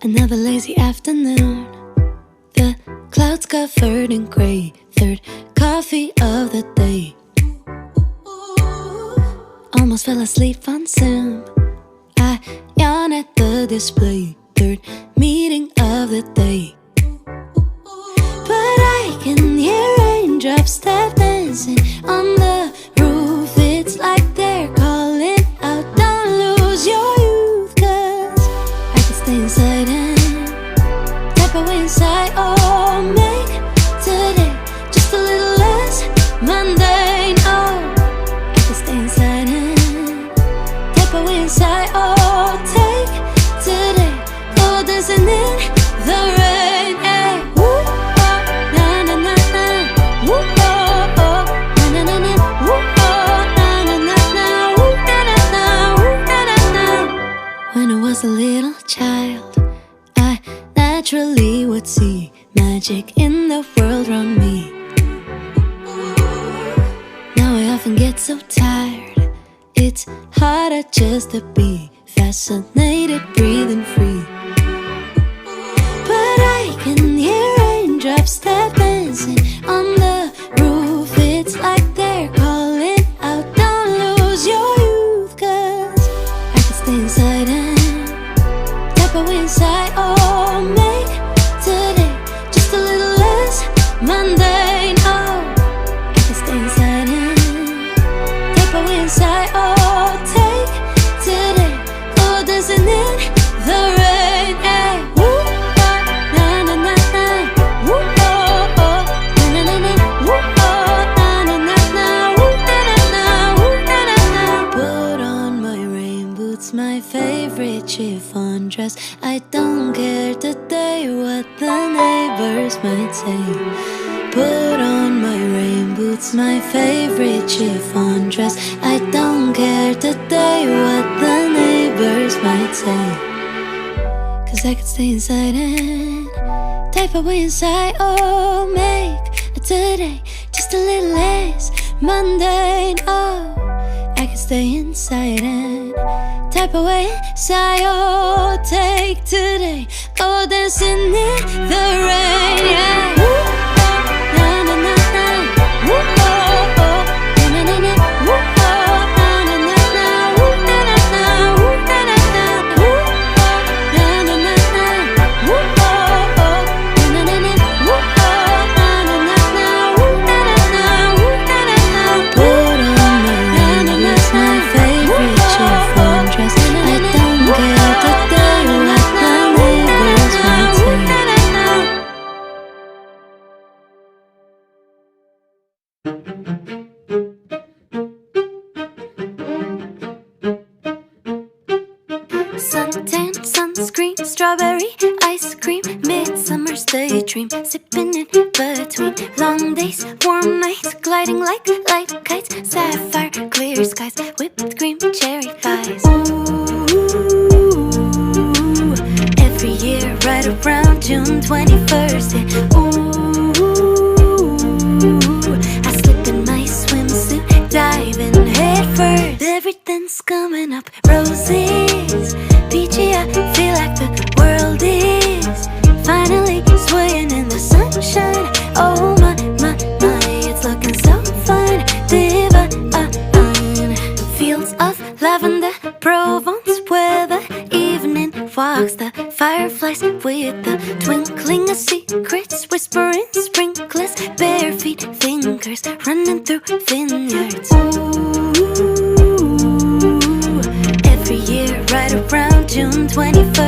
Another lazy afternoon, the clouds covered in gray. Third coffee of the day. Almost fell asleep on Zoom. I yawn at the display. Third meeting of the day. But I can hear raindrops tap dancing on the roof. It's like they're calling out, don't lose your youth. Cause I can stay inside and tap away inside. Oh, make today just a little less mundane. Oh, I can stay inside and tap away inside. Oh, take today, go dancing in the rain. Hey, woo, oh, na na na na. Woo, oh, oh, na na na na. Woo, oh, na na na na. Woo, na na na. Woo, na na na. When I was a little child, I naturally would see magic in the world around me. Now I often get so tired, it's harder just to be fascinated, breathing free. But I can hear raindrops tap dancing on the roof. It's like they're calling out, don't lose your youth. Cause I can stay inside and tap away inside. Oh, make today just a little less mundane. Oh, I can stay inside and tap away inside. Oh, take today, go dancing in the rain. Hey, woo, oh, na na na na. Woo, oh, oh, na na na na. Woo, oh, na na na na. Woo, na na na. Woo, na na na. Put on my rain boots, my favorite chiffon dress. I don't care today what the neighbors might say. Put on my rain boots, my favorite chiffon dress. I don't care today what the neighbors might say. Cause I could stay inside and type away inside. Oh, make today just a little less mundane. Oh, I can stay inside and type away inside. Oh, take today, go dancing in the rain. Yeah. Woo, oh, na na na na. Woo, oh, oh, na na na na. Woo, oh, na na na na. Woo, na na na. Woo, na na na. Woo, oh, na na na na. Woo, oh, oh, na na na na. Woo, oh, na na na na. Woo, na na na. Woo, na na na. Put on my rain boots, my favorite chiffon dress. I don't care today what the neighbors might say. Suntan, sunscreen, strawberry, ice cream, midsummer's daydream, sipping in between long days, warm nights, gliding like light kites, sapphire, clear skies, whipped cream, cherry pies. Ooh, every year right around June 21st, yeah. Ooh, I slip in my swimsuit, diving head first. Everything's coming up roses, peachy. I feel like the world is finally swaying in the sunshine. Oh my, my, my, it's looking so fine, divine. Fields of lavender, Provence weather, evening walks, the fireflies with the twinkling of secrets, whispering sprinklers, bare feet, fingers running through vineyards. Ooh, every year right around June 21st.